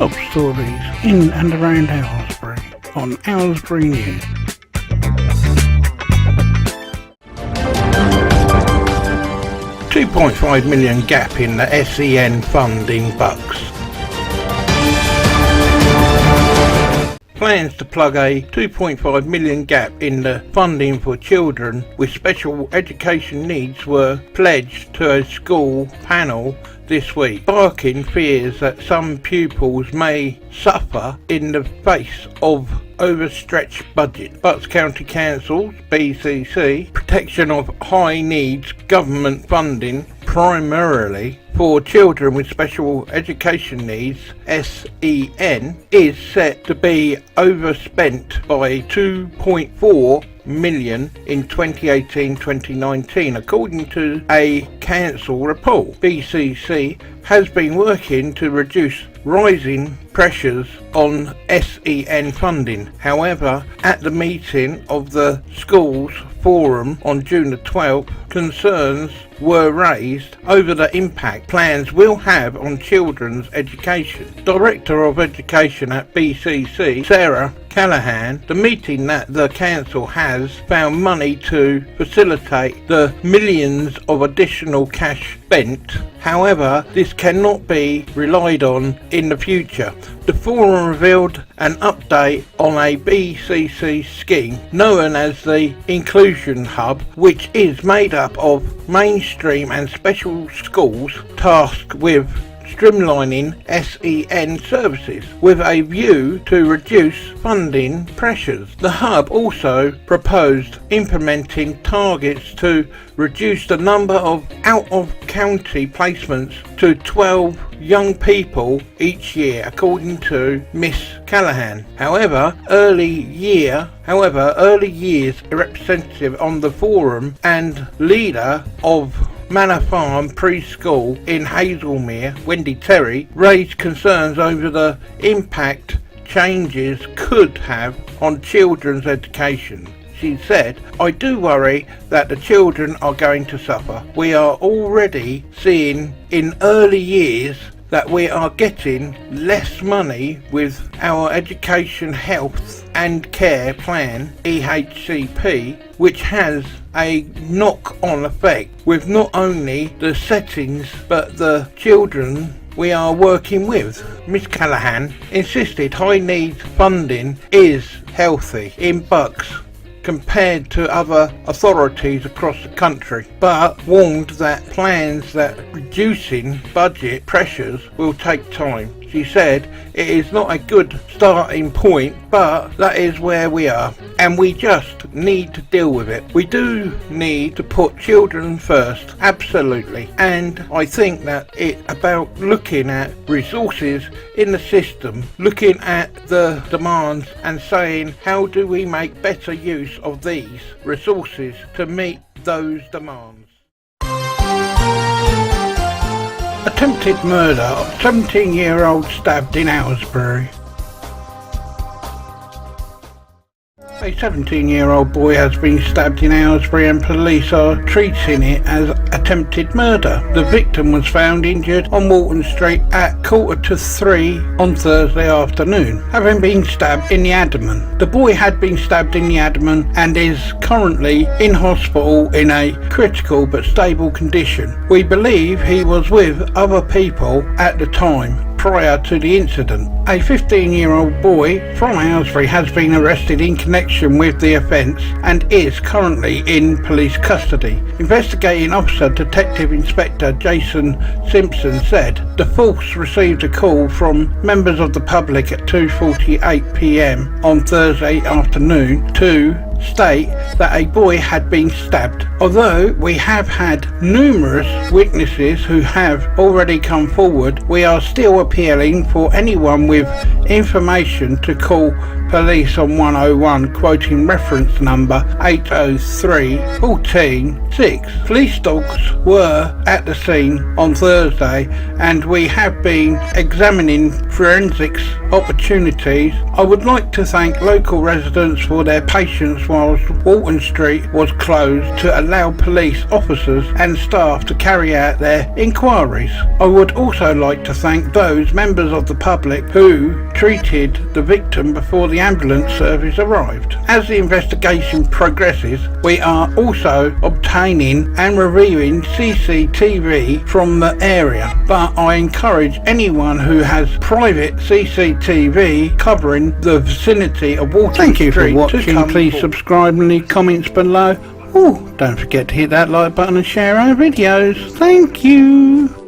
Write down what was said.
top stories in and around Aylesbury on Aylesbury News. £2.5 million gap in the SEN funding bucks. Plans to plug a £2.5 million gap in the funding for children with special education needs were pledged to a school panel this week, sparking fears that some pupils may suffer in the face of overstretched budget. Bucks County Council's BCC protection of high needs government funding primarily for children with special education needs SEN is set to be overspent by £2.4 million in 2018-2019 according to a council report. BCC has been working to reduce rising pressures on SEN funding. However, at the meeting of the schools forum on June the 12th, concerns were raised over the impact plans will have on children's education. Director of Education at BCC, Sarah Callahan, the meeting that the council has found money to facilitate the millions of additional cash spent. However, this cannot be relied on in the future. The forum revealed an update on a BCC scheme known as the Inclusion Hub, which is made up of mainstream and special schools tasked with streamlining SEN services with a view to reduce funding pressures. The hub also proposed implementing targets to reduce the number of out-of-county placements to 12 young people each year, according to Miss Callahan. However, early years representative on the forum and leader of Manor Farm Preschool in Hazelmere, Wendy Terry, raised concerns over the impact changes could have on children's education. She said, "I do worry that the children are going to suffer. We are already seeing in early years that we are getting less money with our Education, Health and Care Plan, EHCP, which has a knock-on effect with not only the settings but the children we are working with." Miss Callahan insisted high needs funding is healthy in Bucks compared to other authorities across the country, but warned that plans that reducing budget pressures will take time. She said, "It is not a good starting point, but that is where we are, and we just need to deal with it. We do need to put children first, absolutely, and I think that it's about looking at resources in the system, looking at the demands and saying, how do we make better use of these resources to meet those demands." Attempted murder of 17-year-old stabbed in Aylesbury. A 17-year-old boy has been stabbed in Aylesbury and police are treating it as attempted murder. The victim was found injured on Walton Street at 2:45 on Thursday afternoon, having been stabbed in the abdomen. The boy had been stabbed in the abdomen and is currently in hospital in a critical but stable condition. We believe he was with other people at the time prior to the incident. A 15-year-old boy from Aylesbury has been arrested in connection with the offence and is currently in police custody. Investigating officer Detective Inspector Jason Simpson said the force received a call from members of the public at 2:48 p.m. on Thursday afternoon to state that a boy had been stabbed. Although we have had numerous witnesses who have already come forward, we are still appealing for anyone with information to call police on 101, quoting reference number 803 14 6. Police dogs were at the scene on Thursday and we have been examining forensics opportunities. I would like to thank local residents for their patience whilst Walton Street was closed to allow police officers and staff to carry out their inquiries. I would also like to thank those members of the public who treated the victim before the ambulance service arrived. As the investigation progresses, we are also obtaining and reviewing CCTV from the area, but I encourage anyone who has private CCTV covering the vicinity of Walton Street. Thank you for watching. Please subscribe and leave comments below. Oh, don't forget to hit that like button and share our videos. Thank you.